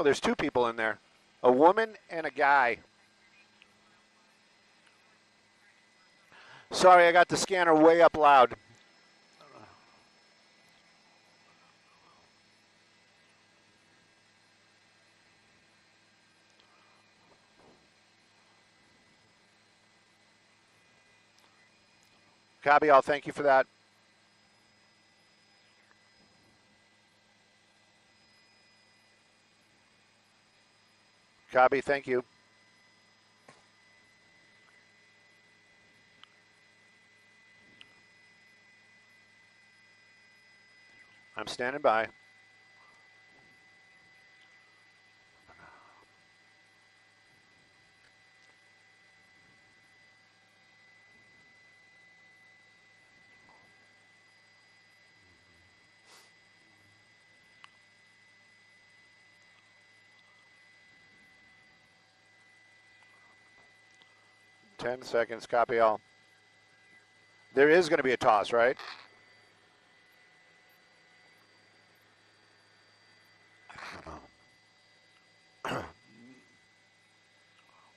Oh, there's two people in there. A woman and a guy. Sorry, I got the scanner way up loud. Copy all. Thank you for that. Copy. Thank you. I'm standing by. Ten seconds. Copy all. There is going to be a toss, right?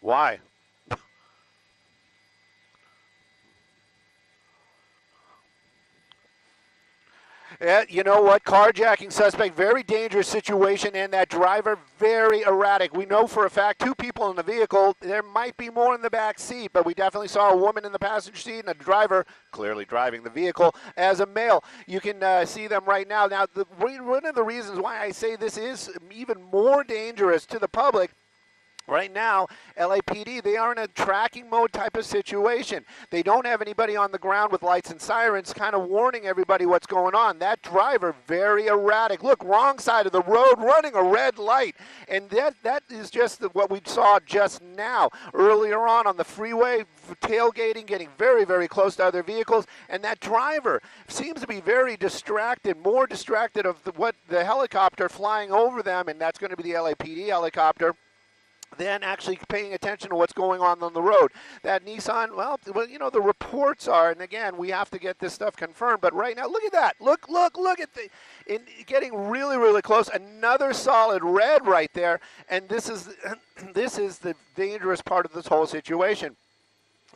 Why? Yeah, you know what? Carjacking suspect, very dangerous situation, and that driver, very erratic. We know for a fact 2 people in the vehicle. There might be more in the back seat, but we definitely saw a woman in the passenger seat and a driver clearly driving the vehicle as a male. You can see them right now. Now, one of the reasons why I say this is even more dangerous to the public, right now, LAPD, they are in a tracking mode type of situation. They don't have anybody on the ground with lights and sirens kind of warning everybody what's going on. That driver, very erratic. Look, wrong side of the road, running a red light. And that is just what we saw just now. Earlier on the freeway, tailgating, getting very, very close to other vehicles. And that driver seems to be very distracted, more distracted of what the helicopter flying over them, and that's going to be the LAPD helicopter, than actually paying attention to what's going on the road. That Nissan, well, you know, the reports are, and again, we have to get this stuff confirmed, but right now, look at that. Look at getting really, really close. Another solid red right there, and this is the dangerous part of this whole situation.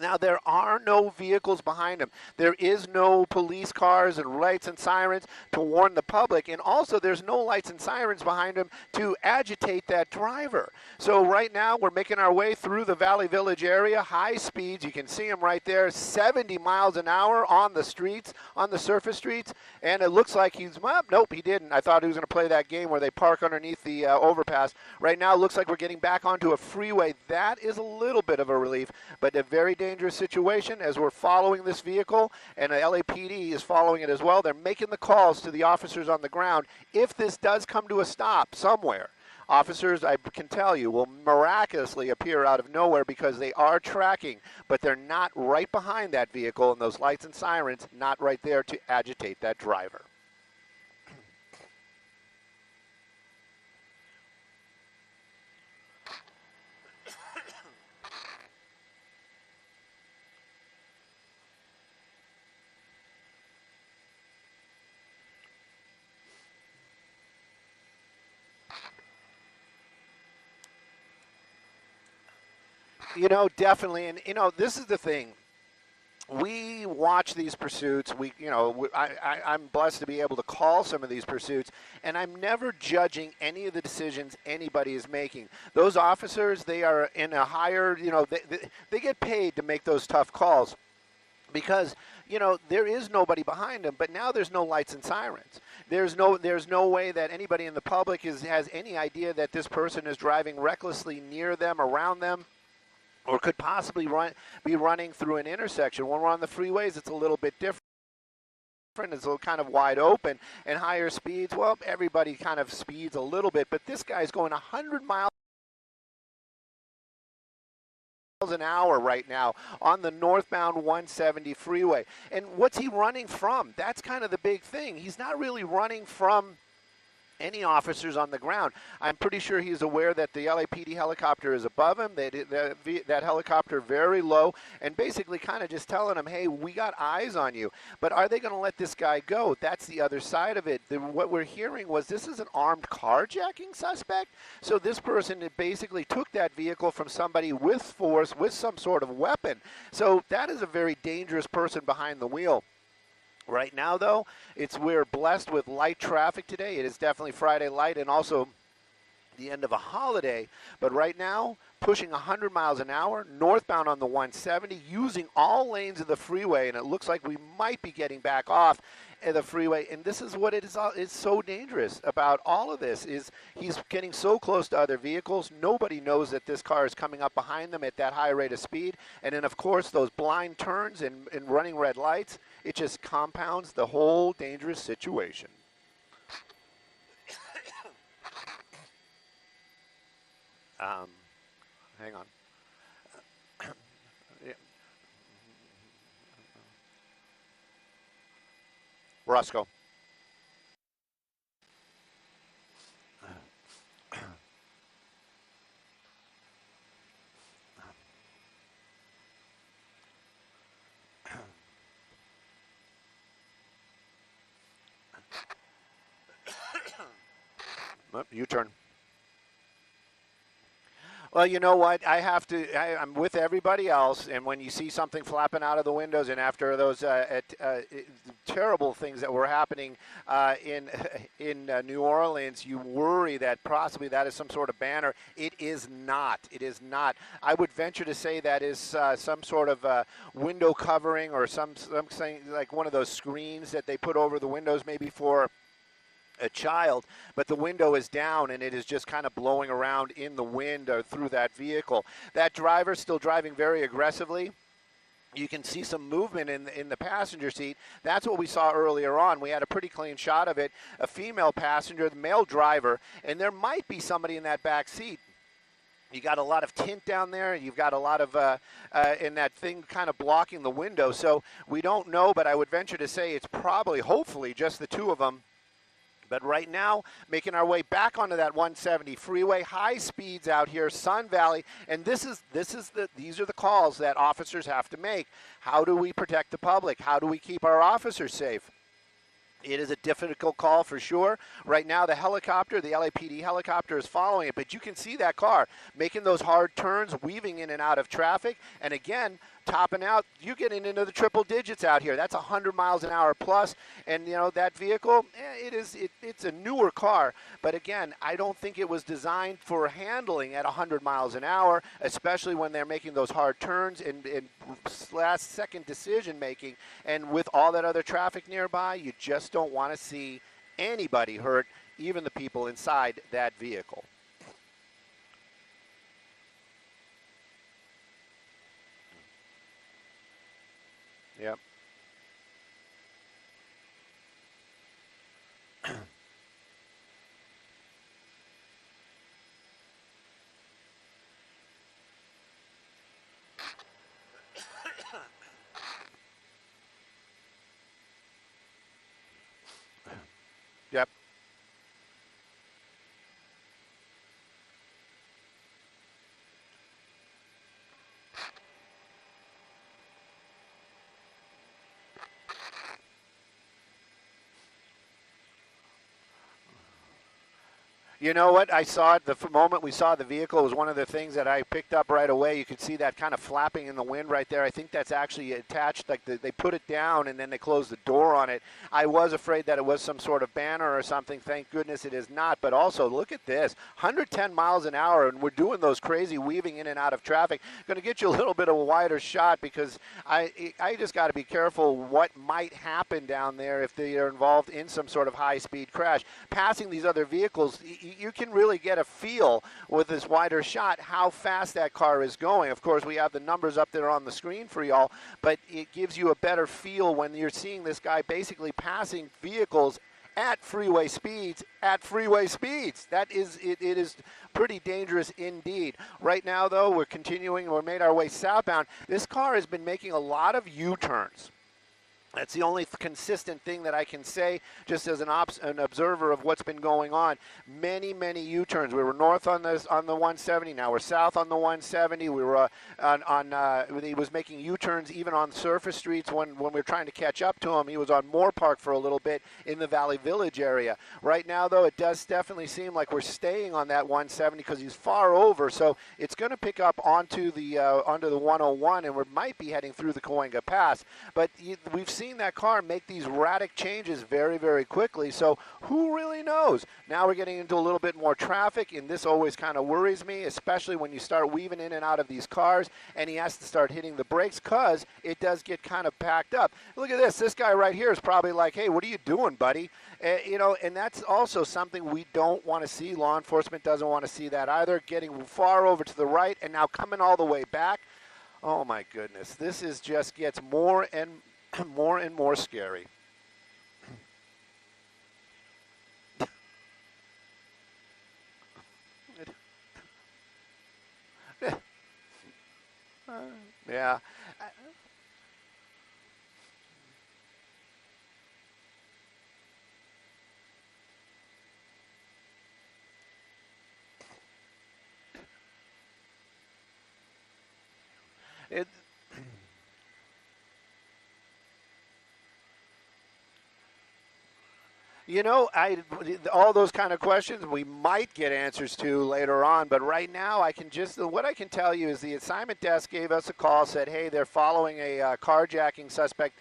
Now, there are no vehicles behind him. There is no police cars and lights and sirens to warn the public. And also, there's no lights and sirens behind him to agitate that driver. So right now, we're making our way through the Valley Village area, high speeds. You can see him right there, 70 miles an hour on the streets, on the surface streets. And it looks like he's, well, nope, he didn't. I thought he was going to play that game where they park underneath the overpass. Right now, it looks like we're getting back onto a freeway. That is a little bit of a relief, but a very dangerous situation as we're following this vehicle, and the LAPD is following it as well. They're making the calls to the officers on the ground. If this does come to a stop somewhere, officers, I can tell you, will miraculously appear out of nowhere because they are tracking, but they're not right behind that vehicle, and those lights and sirens not right there to agitate that driver. You know, definitely, and you know, this is the thing. We watch these pursuits. I'm blessed to be able to call some of these pursuits, and I'm never judging any of the decisions anybody is making. Those officers, they are in a higher, you know, they get paid to make those tough calls because, you know, there is nobody behind them, but now there's no lights and sirens. There's no way that anybody in the public has any idea that this person is driving recklessly near them, around them, or could possibly be running through an intersection. When we're on the freeways, it's a little bit different. It's a little kind of wide open, and higher speeds, well, everybody kind of speeds a little bit, but this guy's going 100 miles an hour right now on the northbound 170 freeway. And what's he running from? That's kind of the big thing. He's not really running from any officers on the ground. I'm pretty sure he's aware that the LAPD helicopter is above him, that helicopter very low, and basically kind of just telling him, hey, we got eyes on you. But are they going to let this guy go? That's the other side of it. What we're hearing was this is an armed carjacking suspect. So this person basically took that vehicle from somebody with force, with some sort of weapon. So that is a very dangerous person behind the wheel. Right now, though, we're blessed with light traffic today. It is definitely Friday light and also the end of a holiday. But right now, pushing 100 miles an hour, northbound on the 170, using all lanes of the freeway, and it looks like we might be getting back off the freeway. And this is what it's so dangerous about all of this, is he's getting so close to other vehicles. Nobody knows that this car is coming up behind them at that high rate of speed. And then, of course, those blind turns and running red lights, it just compounds the whole dangerous situation. Hang on. Yeah. Roscoe. U-turn. Well, you know what? I'm with everybody else, and when you see something flapping out of the windows, and after those terrible things that were happening in New Orleans, you worry that possibly that is some sort of banner. It is not. It is not. I would venture to say that is some sort of window covering or something like one of those screens that they put over the windows, maybe for a child, but the window is down and it is just kind of blowing around in the wind or through that vehicle. That driver still driving very aggressively. You can see some movement in the passenger seat. That's what we saw earlier on. We had a pretty clean shot of it. A female passenger, the male driver, and there might be somebody in that back seat. You got a lot of tint down there. You've got a lot of, in that thing kind of blocking the window. So we don't know, but I would venture to say it's probably, hopefully, just the two of them. But right now, making our way back onto that 170 freeway, high speeds out here, Sun Valley, and these are the calls that officers have to make. How do we protect the public? How do we keep our officers safe? It is a difficult call for sure. Right now, the helicopter, the LAPD helicopter, is following it, but you can see that car making those hard turns, weaving in and out of traffic, and again, topping out, you're getting into the triple digits out here. That's 100 miles an hour plus, and you know that vehicle, it's a newer car, but again, I don't think it was designed for handling at 100 miles an hour, especially when they're making those hard turns and last-second decision making, and with all that other traffic nearby, you just don't want to see anybody hurt, even the people inside that vehicle. Yep. Yep. You know what? I saw it the moment we saw the vehicle. It was one of the things that I picked up right away. You could see that kind of flapping in the wind right there. I think that's actually attached, like they put it down and then they closed the door on it. I was afraid that it was some sort of banner or something. Thank goodness it is not. But also, look at this, 110 miles an hour, and we're doing those crazy weaving in and out of traffic. Going to get you a little bit of a wider shot because I just got to be careful what might happen down there if they are involved in some sort of high-speed crash. Passing these other vehicles, you can really get a feel with this wider shot how fast that car is going. Of course, we have the numbers up there on the screen for y'all, but it gives you a better feel when you're seeing this guy basically passing vehicles at freeway speeds, That is, it is pretty dangerous indeed. Right now, though, we're made our way southbound. This car has been making a lot of U-turns. That's the only consistent thing that I can say, just as an observer of what's been going on. Many U-turns. We were north on the 170. Now we're south on the 170. We were he was making U-turns even on surface streets when we were trying to catch up to him. He was on Moore Park for a little bit in the Valley Village area. Right now, though, it does definitely seem like we're staying on that 170 because he's far over. So it's going to pick up onto the 101, and we might be heading through the Cahuenga Pass. But we've seen that car make these radical changes very quickly, so who really knows? Now we're getting into a little bit more traffic, and this always kind of worries me, especially when you start weaving in and out of these cars and he has to start hitting the brakes because it does get kind of packed up. Look at this guy right here is probably like, hey, what are you doing, buddy? And that's also something we don't want to see. Law enforcement doesn't want to see that either, getting far over to the right and now coming all the way back. Oh my goodness, this is just gets more and more scary. Yeah. It, You know, all those kind of questions we might get answers to later on, but right now what I can tell you is the assignment desk gave us a call, said, hey, they're following a carjacking suspect,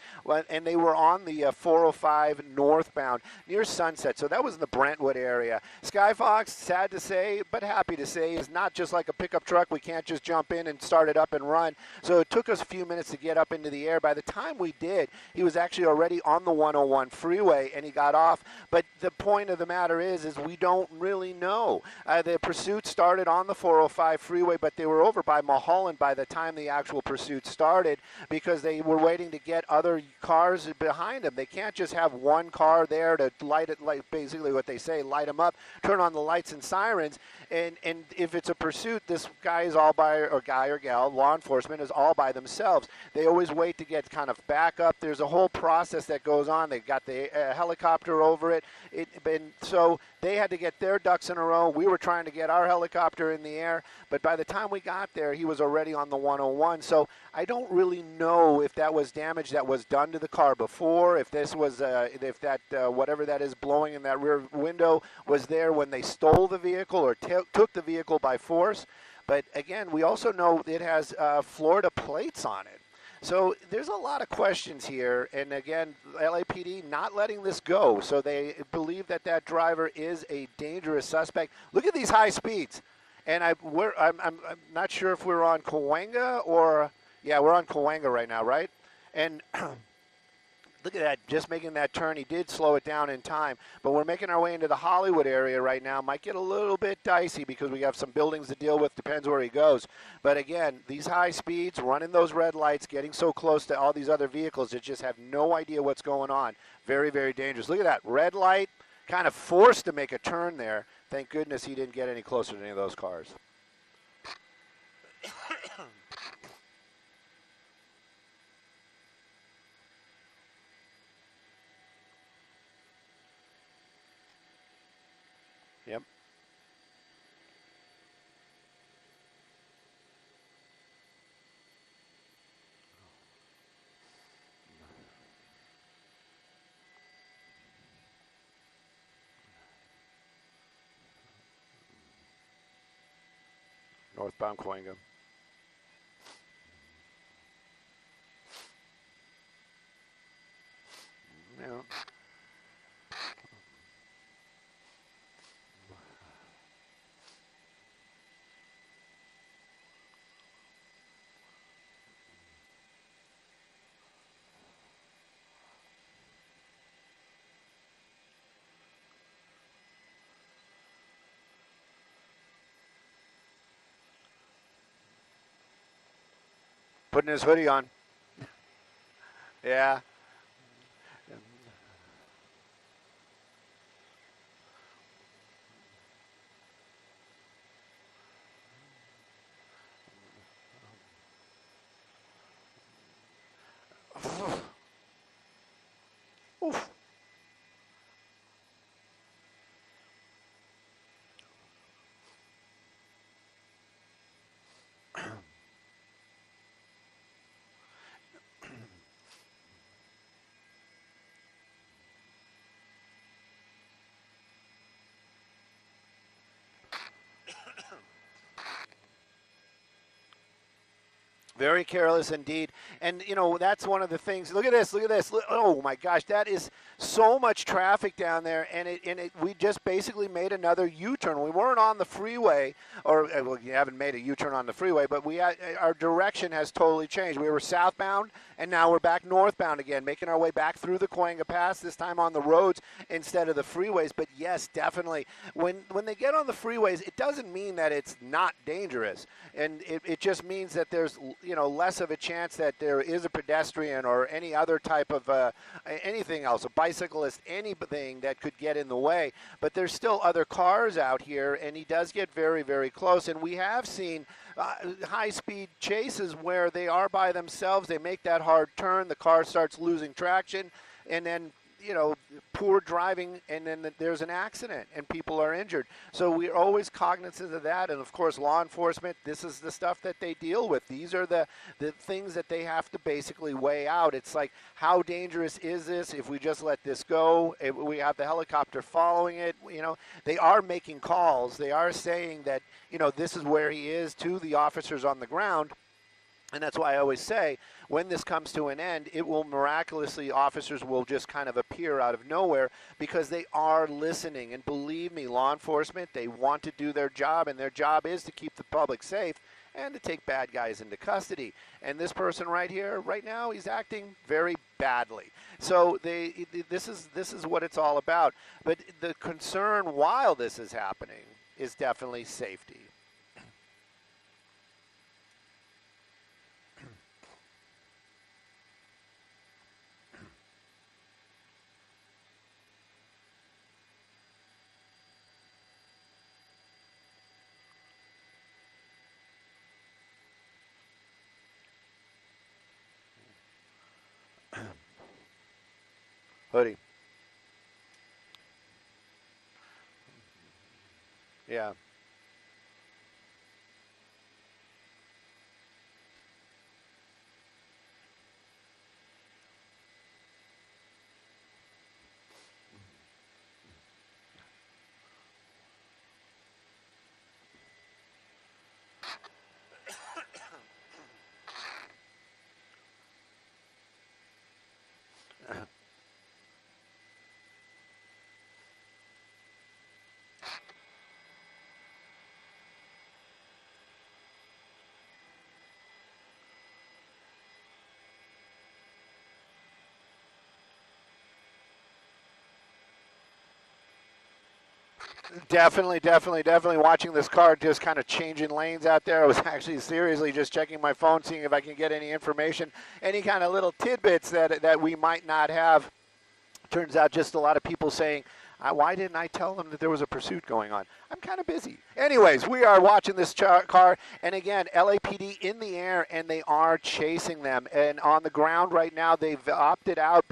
and they were on the 405 northbound near Sunset, so that was in the Brentwood area. Skyfox, sad to say, but happy to say, is not just like a pickup truck. We can't just jump in and start it up and run, so it took us a few minutes to get up into the air. By the time we did, he was actually already on the 101 freeway, and he got off. But the point of the matter is we don't really know. The pursuit started on the 405 freeway, but they were over by Mulholland by the time the actual pursuit started because they were waiting to get other cars behind them. They can't just have one car there to light it, like basically what they say, light them up, turn on the lights and sirens. And if it's a pursuit, this guy is all by, or guy or gal, law enforcement is all by themselves. They always wait to get kind of back up. There's a whole process that goes on. They've got the helicopter over it. And so they had to get their ducks in a row. We were trying to get our helicopter in the air, but by the time we got there, he was already on the 101. So I don't really know if that was damage that was done to the car before, if this was, if that whatever that is blowing in that rear window was there when they stole the vehicle or took the vehicle by force. But again, we also know it has Florida plates on it. So there's a lot of questions here, and again, LAPD not letting this go. So they believe that that driver is a dangerous suspect. Look at these high speeds, and I'm not sure if we're on Cahuenga or yeah, we're on Cahuenga right now, right? And look at that, just making that turn. He did slow it down in time, but we're making our way into the Hollywood area right now. Might get a little bit dicey because we have some buildings to deal with, depends where he goes. But again, these high speeds, running those red lights, getting so close to all these other vehicles that just have no idea what's going on. Very, very dangerous. Look at that, red light, kind of forced to make a turn there. Thank goodness he didn't get any closer to any of those cars. Yep. Northbound Cahuenga. Yeah. Putting his hoodie on. Yeah. Very careless indeed. And, you know, that's one of the things. Look at this. Look at this. Oh, my gosh. That is so much traffic down there. And we just basically made another U-turn. We weren't on the freeway, or well, you haven't made a U-turn on the freeway, but our direction has totally changed. We were southbound, and now we're back northbound again, making our way back through the Coanga Pass, this time on the roads instead of the freeways. But, yes, definitely. When they get on the freeways, it doesn't mean that it's not dangerous. And it just means that there's, you know, less of a chance that there is a pedestrian or any other type of anything else, a bicyclist, anything that could get in the way. But there's still other cars out here, and he does get very, very close. And we have seen high-speed chases where they are by themselves. They make that hard turn. The car starts losing traction, and then, you know, poor driving, and then there's an accident and people are injured. So we're always cognizant of that. And of course, law enforcement, this is the stuff that they deal with. These are the things that they have to basically weigh out. It's like, how dangerous is this if we just let this go? If we have the helicopter following it, you know, they are making calls. They are saying that, you know, this is where he is to the officers on the ground. And that's why I always say, when this comes to an end, it will miraculously, officers will just kind of appear out of nowhere because they are listening. And believe me, law enforcement, they want to do their job, and their job is to keep the public safe and to take bad guys into custody. And this person right here, right now, he's acting very badly. So this is what it's all about. But the concern while this is happening is definitely safety. Hoodie. Yeah. Definitely watching this car just kind of changing lanes out there. I was actually seriously just checking my phone, seeing if I can get any information, any kind of little tidbits that we might not have. Turns out just a lot of people saying, why didn't I tell them that there was a pursuit going on? I'm kind of busy. Anyways, we are watching this car, and again, LAPD in the air, and they are chasing them. And on the ground right now, they've opted out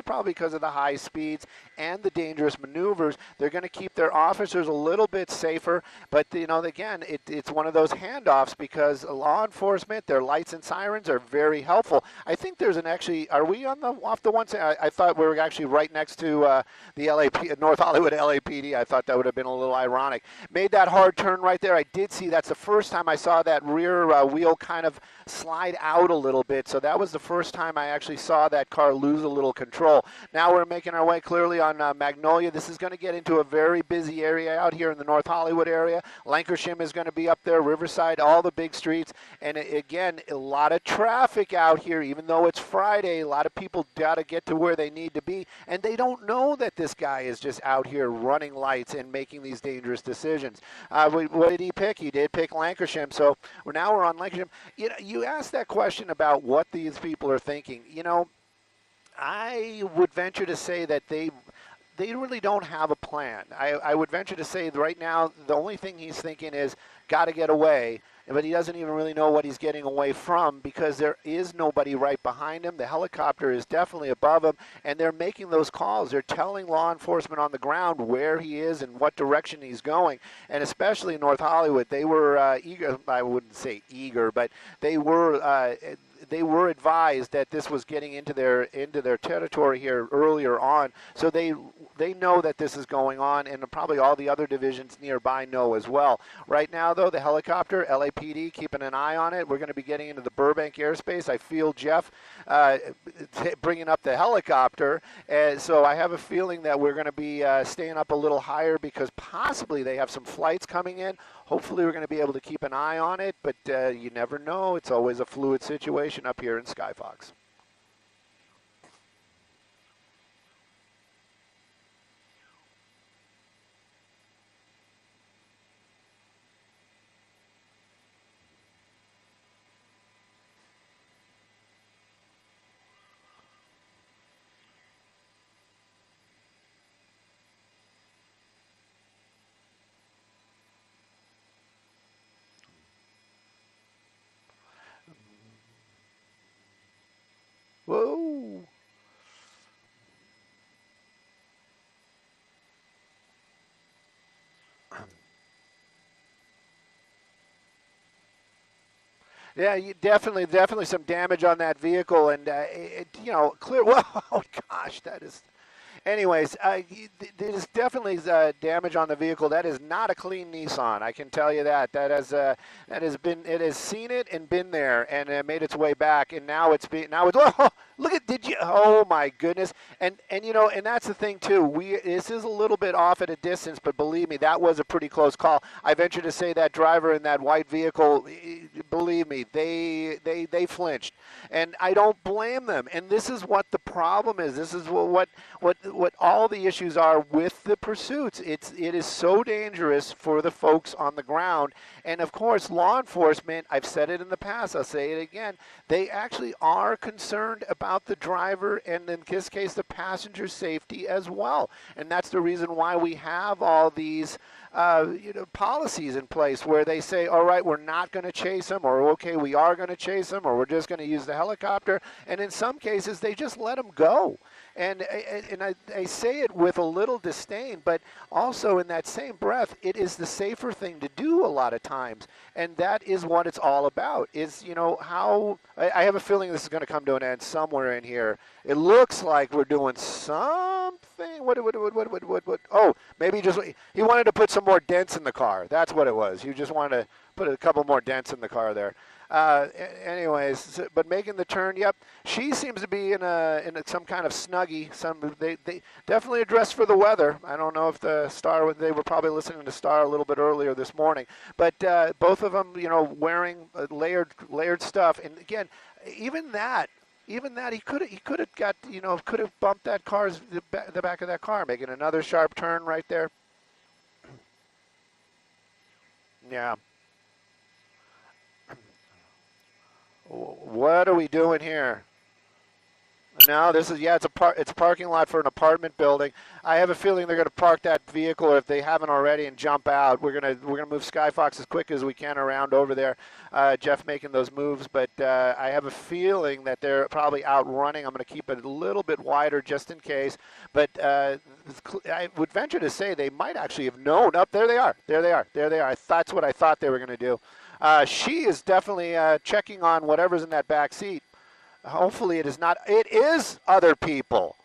probably because of the high speeds and the dangerous maneuvers. They're going to keep their officers a little bit safer, but, you know, again, it's one of those handoffs because law enforcement, their lights and sirens are very helpful. I think there's are we off the one side? I thought we were actually right next to the North Hollywood LAPD. I thought that would have been a little ironic. Made that hard turn right there. I did see that's the first time I saw that rear wheel kind of slide out a little bit. So that was the first time I actually saw that car lose a little control. Now we're making our way clearly on Magnolia. This is going to get into a very busy area out here in the North Hollywood area. Lancashire is going to be up there, Riverside, all the big streets. And again, a lot of traffic out here, even though it's Friday. A lot of people got to get to where they need to be. And they don't know that this guy is just out here running lights and making these dangerous decisions. What did he pick? He did pick Lancashire. So now we're on Lancashire. You know, you asked that question about what these people are thinking. You know, I would venture to say that they really don't have a plan. I would venture to say that right now the only thing he's thinking is got to get away, but he doesn't even really know what he's getting away from because there is nobody right behind him. The helicopter is definitely above him, and they're making those calls. They're telling law enforcement on the ground where he is and what direction he's going, and especially in North Hollywood, they were eager. I wouldn't say eager, but they were advised that this was getting into their territory here earlier on. So they they know that this is going on, and probably all the other divisions nearby know as well. Right now, though, the helicopter, LAPD, keeping an eye on it. We're going to be getting into the Burbank airspace. I feel Jeff bringing up the helicopter, so I have a feeling that we're going to be staying up a little higher because possibly they have some flights coming in. Hopefully we're going to be able to keep an eye on it, but you never know. It's always a fluid situation up here in Skyfox. Whoa. Yeah, definitely some damage on that vehicle, and clear. Whoa, oh gosh, that is. Anyways, there's definitely damage on the vehicle. That is not a clean Nissan. I can tell you that. It has seen it and been there and made its way back, and now it's Oh, look at Oh my goodness. And that's the thing too. This is a little bit off at a distance, but believe me, that was a pretty close call. I venture to say that driver in that white vehicle, believe me, they flinched, and I don't blame them. And this is what the problem is. This is what all the issues are with the pursuits. It is so dangerous for the folks on the ground. And of course, law enforcement, I've said it in the past, I'll say it again, they actually are concerned about the driver and in this case the passenger safety as well. And that's the reason why we have all these policies in place where they say, all right, we're not going to chase them, or okay, we are going to chase them, or we're just going to use the helicopter. And in some cases, they just let them go. And I say it with a little disdain, but also in that same breath, it is the safer thing to do a lot of times. And that is what it's all about, is, how I have a feeling this is going to come to an end somewhere in here. It looks like we're doing something. What? Oh, maybe he wanted to put some more dents in the car. That's what it was. He just wanted to put a couple more dents in the car there. Anyways, but making the turn, yep. She seems to be in some kind of snuggie. They definitely a dress for the weather. I don't know if the Star, they were probably listening to Star a little bit earlier this morning, but both of them, wearing layered stuff. And again, even that he could have got, could have bumped the back of that car, making another sharp turn right there. Yeah. What are we doing here? No, it's a parking lot for an apartment building. I have a feeling they're going to park that vehicle, or if they haven't already, and jump out. We're gonna move Skyfox as quick as we can around over there. Jeff making those moves, but I have a feeling that they're probably out running. I'm going to keep it a little bit wider just in case. But I would venture to say they might actually have known. Up there they are. There they are. That's what I thought they were going to do. She is definitely checking on whatever's in that back seat. Hopefully it is not. It is other people.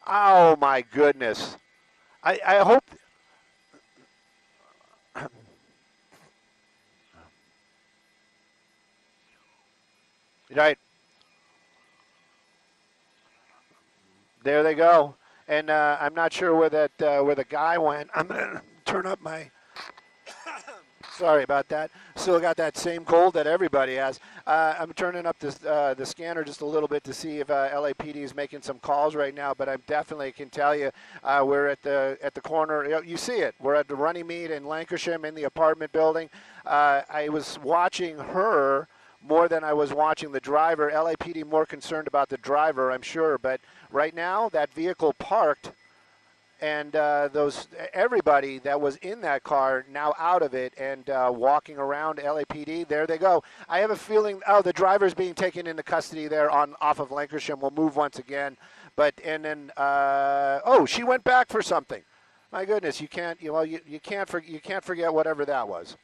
Oh, my goodness. I hope. Right. There they go. And I'm not sure where the guy went. I'm going to turn up my. Sorry about that. Still got that same cold that everybody has. I'm turning up the scanner just a little bit to see if LAPD is making some calls right now. But I definitely can tell you we're at the corner. You see it. We're at the Runnymede in Lancashire in the apartment building. I was watching her more than I was watching the driver. LAPD more concerned about the driver, I'm sure. But right now, that vehicle parked. And everybody that was in that car now out of it and walking around LAPD. There they go. I have a feeling. Oh, the driver's being taken into custody there off of Lancashire. We'll move once again, she went back for something. My goodness, you can't forget whatever that was.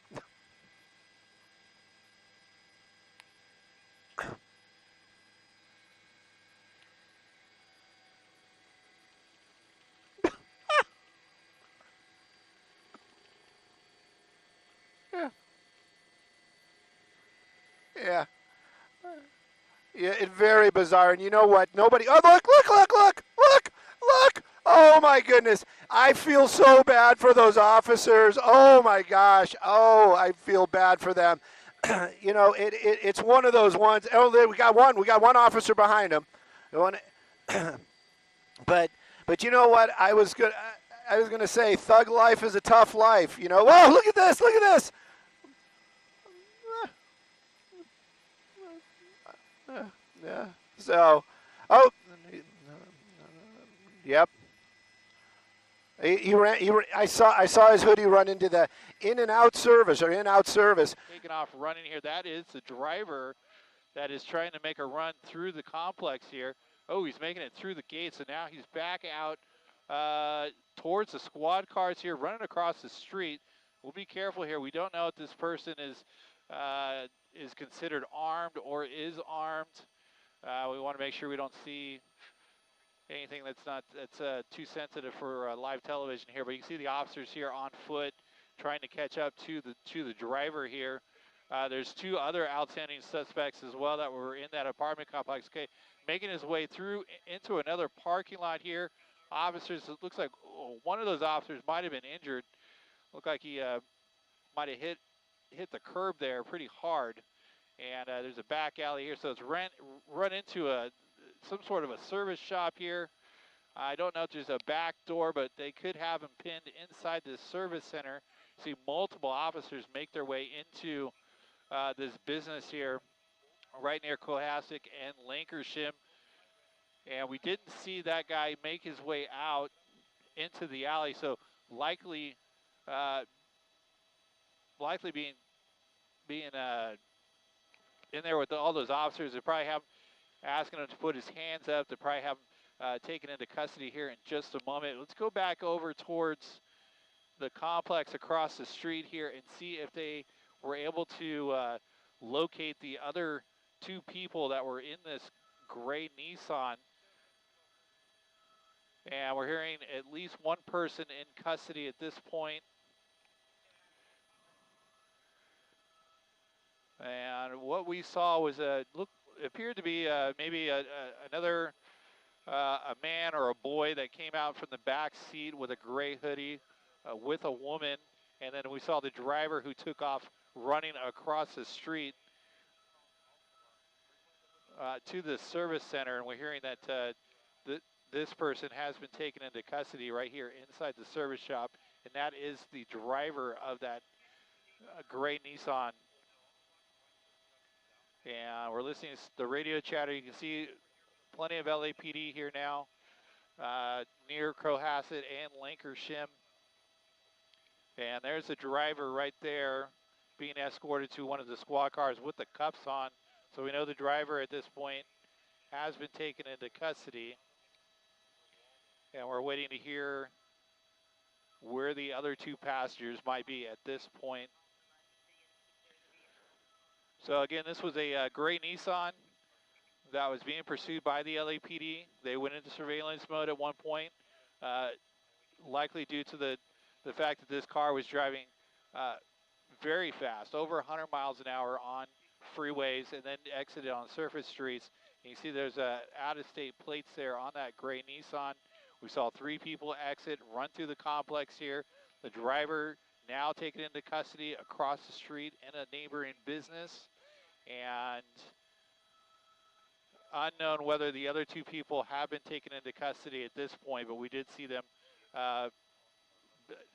Yeah. Yeah, it's very bizarre. And you know what? Nobody. Oh, look! Oh my goodness! I feel so bad for those officers. Oh my gosh! Oh, I feel bad for them. You know, it's one of those ones. Oh, we got one. We got one officer behind him. One, but but you know what? I was gonna say, thug life is a tough life. You know. Whoa! Look at this! Look at this! Yeah. So, oh, yep. He ran. I saw his hoodie run into the in and out service or in out service. Taking off running here. That is the driver that is trying to make a run through the complex here. Oh, he's making it through the gate, so now he's back out towards the squad cars here, running across the street. We'll be careful here. We don't know if this person is considered armed or is armed. We want to make sure we don't see anything that's too sensitive for live television here. But you can see the officers here on foot trying to catch up to the driver here. There's two other outstanding suspects as well that were in that apartment complex. Okay, making his way through into another parking lot here. Officers, it looks like one of those officers might have been injured. Looked like he might have hit the curb there pretty hard. And there's a back alley here, so it's run into some sort of a service shop here. I don't know if there's a back door, but they could have him pinned inside this service center. See multiple officers make their way into this business here right near Cohasset and Lancashire. And we didn't see that guy make his way out into the alley, so likely uh, likely being in there with all those officers. They probably have asking him to put his hands up. They probably have him taken into custody here in just a moment. Let's go back over towards the complex across the street here and see if they were able to locate the other two people that were in this gray Nissan. And we're hearing at least one person in custody at this point. And what we saw was appeared to be maybe another a man or a boy that came out from the back seat with a gray hoodie with a woman. And then we saw the driver who took off running across the street to the service center. And we're hearing that this person has been taken into custody right here inside the service shop. And that is the driver of that gray Nissan. And we're listening to the radio chatter. You can see plenty of LAPD here now near Cohasset and Lancashire. And there's the driver right there being escorted to one of the squad cars with the cuffs on. So we know the driver at this point has been taken into custody. And we're waiting to hear where the other two passengers might be at this point. So again, this was a gray Nissan that was being pursued by the LAPD. They went into surveillance mode at one point, likely due to the fact that this car was driving very fast, over 100 miles an hour on freeways, and then exited on surface streets. And you see there's out-of-state plates there on that gray Nissan. We saw 3 people exit, run through the complex here. The driver now taken into custody across the street in a neighboring business. And unknown whether the other 2 people have been taken into custody at this point, but we did see them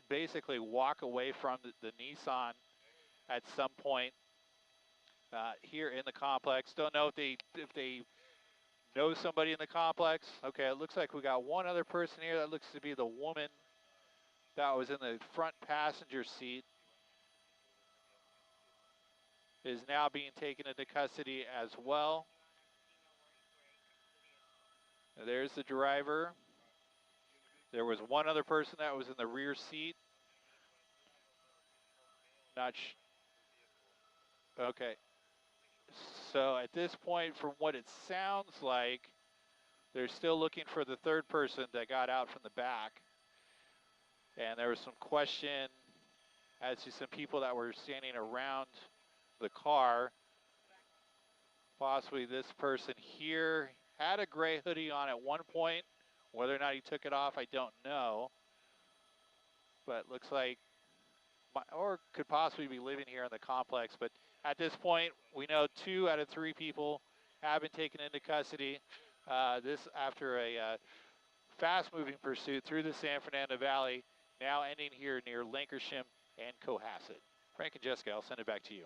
basically walk away from the Nissan at some point here in the complex. Don't know if they know somebody in the complex. Okay, it looks like we got one other person here. That looks to be the woman that was in the front passenger seat. Is now being taken into custody as well. There's the driver. There was one other person that was in the rear seat. Okay. So at this point, from what it sounds like, they're still looking for the third person that got out from the back. And there was some question as to some people that were standing around the car. Possibly this person here had a gray hoodie on at one point. Whether or not he took it off, I don't know. But looks like, or could possibly be living here in the complex. But at this point, we know 2 out of 3 people have been taken into custody. This after a fast-moving pursuit through the San Fernando Valley, now ending here near Lancashire and Cohasset. Frank and Jessica, I'll send it back to you.